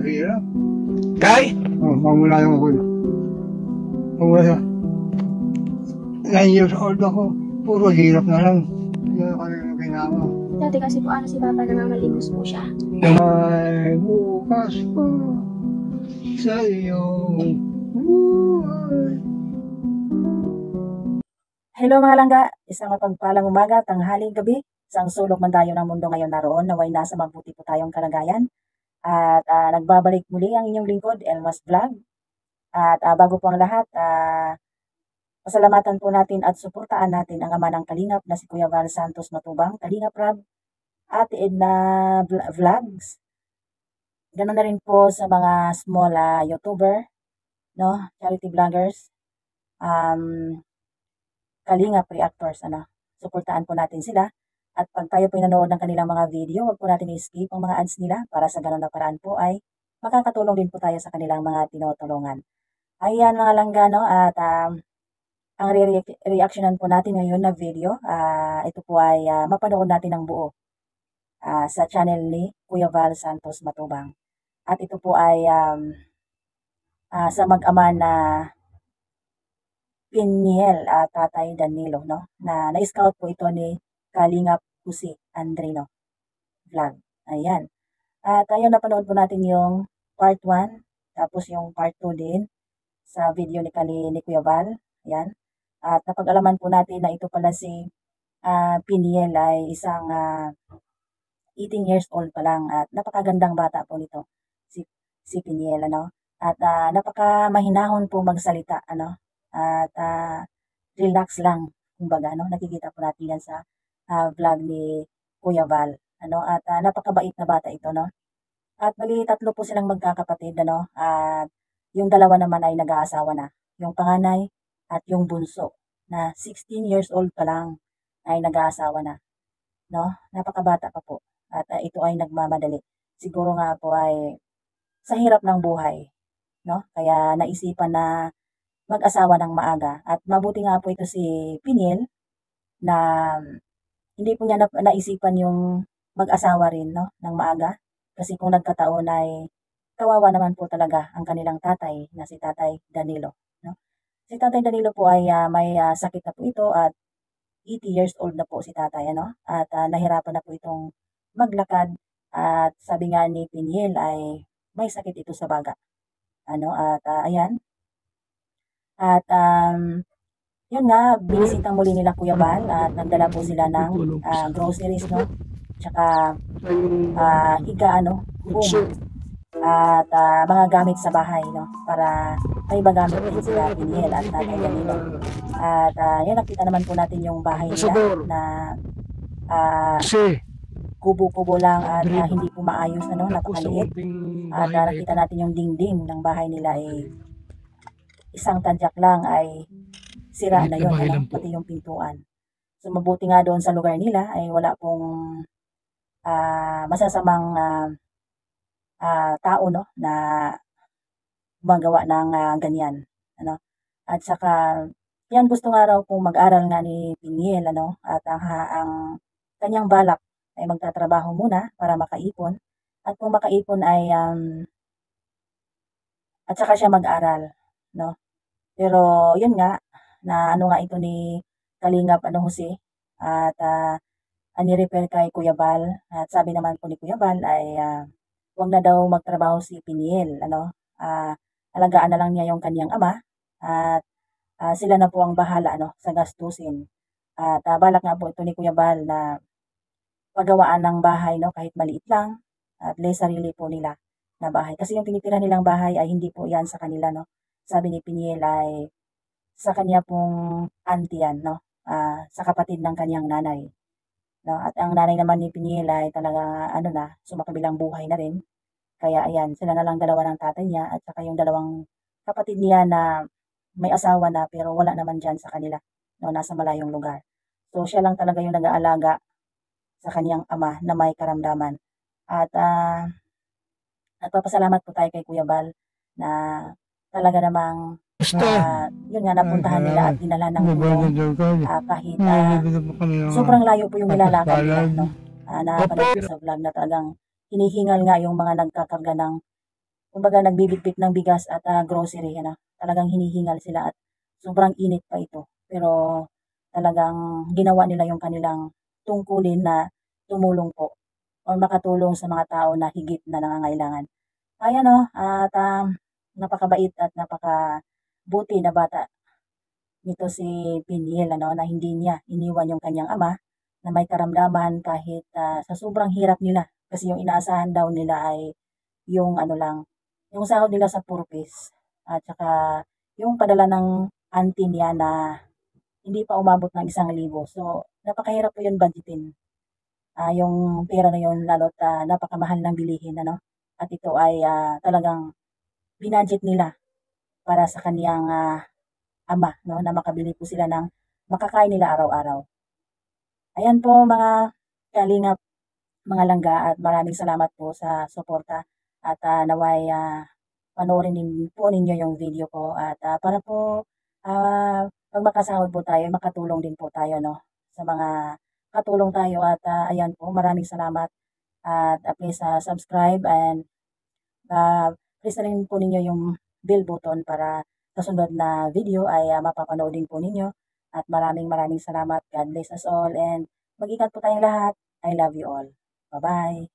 hirap. Kay? Mamula lang ako. Mamula sa 9 years old ako. Puro hirap na lang. Hindi ako yung ginawa. Dati kasi po si Papa namamalimos po siya. May bukas pa sa iyong buhay. Hello mga langga, isang mapagpalang umaga, tanghaling gabi, isang sulok man tayo ng mundo ngayon naroon, naway nasa mabuti po tayong kalagayan. At nagbabalik muli ang inyong lingkod, Elmas Vlog. At bago po ang lahat, pasalamatan po natin at suportaan natin ang ama ng Kalingap na si Kuya Val Santos Matubang, Kalingap Rab, Ate Edna Vlogs. Ganun na rin po sa mga small YouTuber, no, charity vloggers, Kalingap reactors, suportaan po natin sila. At pag tayo po nanood ng kanilang mga video, huwag po natin i-skip ang mga ads nila para sa ganun na paraan po ay makakatulong din po tayo sa kanilang mga tinutulungan. Ayan mga langga, no, at ang reactionan po natin ngayon na video, ito po ay mapanood natin ng buo sa channel ni Kuya Val Santos Matubang. At ito po ay sa mag-ama na Piniel at Tatay Danilo, no? Na-scout po ito ni Kalingap Pusi Andrino Vlog. Ayan. At ayun, napanood po natin yung part 1, tapos yung part 2 din sa video ni Kuya Val. Ayan. At napag-alaman po natin na ito pala si Piniel ay isang 18 years old pa lang at napakagandang bata po nito, si Piniel, ano? At napaka-mahinahon po magsalita, ano? At relax lang, kumbaga, no? Nakikita po natin yan sa vlog ni Kuya Val, ano? At napakabait na bata ito, no? At bali 3 po silang magkakapatid, ano? At yung dalawa naman ay nag-aasawa na, yung panganay at yung bunso na 16 years old pa lang ay nag-aasawa na, no? Napakabata pa po. At ito ay nagmamadali. Siguro nga po ay sa hirap ng buhay, no? Kaya naisipan na mag-asawa ng maaga. At mabuti nga po ito si Piniel na hindi po niya naisipan yung mag-asawa rin, no, ng maaga. Kasi kung nagkataon ay kawawa naman po talaga ang kanilang tatay na si Tatay Danilo, no? Si Tatay Danilo po ay may sakit na po ito at 80 years old na po si tatay, ano? At nahirapan na po itong maglakad at sabi nga ni Piniel ay may sakit ito sa baga. Ano? At ayan. At yun nga, binisitang muli nila Kuya Val at nagdala po sila ng groceries, no? Tsaka higa, home. At mga gamit sa bahay, no? Para may iba gamit din sila Piniel at Tatay Danilo. At yan, nakita naman po natin yung bahay nila na kubo-kubo lang at hindi po maayos, napakaliit. At nakita natin yung dingding ng bahay nila ay isang tadyak lang ay sira na yun, pati yung pintuan. So mabuti nga doon sa lugar nila ay wala pong masasamang tao, no, na gumagawa ng ganyan, ano. At saka yan, gusto nga raw pong mag-aral nga ni Piniel, ano, at ang kanyang balak ay magtatrabaho muna para makaipon. At kung makaipon ay at saka siya mag-aral, no. Pero yun nga, na nga ito ni Kalingap Jose at ni-repair kay Kuya Val. At sabi naman po ni Kuya Val ay wag na daw magtrabaho si Piniel, ano. Alagaan na lang niya yung kanyang ama at sila na po ang bahala, sa gastusin. At balak nga po ito ni Kuya Val na pagawaan ng bahay, no, kahit maliit lang at sarili po nila na bahay. Kasi yung tinitira nilang bahay ay hindi po yan sa kanila, no. Sabi ni Piniel ay sa kanya pong auntie yan, no? Sa kapatid ng kanyang nanay. No? At ang nanay naman ni Piniel ay talaga, sumakabilang buhay na rin. Kaya ayan, sila na lang dalawa ng tatay niya at saka yung dalawang kapatid niya na may asawa na pero wala naman dyan sa kanila, no? Nasa malayong lugar. So siya lang talaga yung nag-aalaga sa kanyang ama na may karamdaman. At nagpapasalamat po tayo kay Kuya Val na talaga namang yun nga, napuntahan nila at dinala ng tulong kahit sobrang layo po yung nilalakad nila, no? Napanood ko sa vlog na talagang hinihingal nga yung mga nagkakarga ng kumbaga nagbibitbit ng bigas at grocery, ano. Talagang hinihingal sila at sobrang init pa ito. Pero talagang ginawa nila yung kanilang tungkulin na tumulong po or makatulong sa mga tao na higit na nangangailangan. Kaya no, at napakabait at napakabuti na bata nito si Piniel, ano, na hindi niya iniwan yung kanyang ama na may karamdaman kahit sa sobrang hirap nila. Kasi yung inaasahan daw nila ay yung ano lang, yung sahod nila sa purpose at saka yung padala ng auntie niya na hindi pa umabot ng 1,000. So, napakahirap po yun budgetin. Yung pera na yun lalo't napakamahal ng bilihin, ano. At ito ay talagang binudget nila para sa kaniyang ama, no, na makabili po sila ng makakain nila araw-araw. Ayan po mga kalingap, mga langga, at maraming salamat po sa suporta at naway panoorin din po ninyo yung video ko at para po pag makasahod po tayo, makatulong din po tayo, no, sa mga katulong tayo at ayan po, maraming salamat at please subscribe and please na rin po ninyo yung bell button para sa sunod na video ay mapapanood din po ninyo at maraming salamat. God bless us all and mag-ingat po tayong lahat. I love you all. Bye-bye.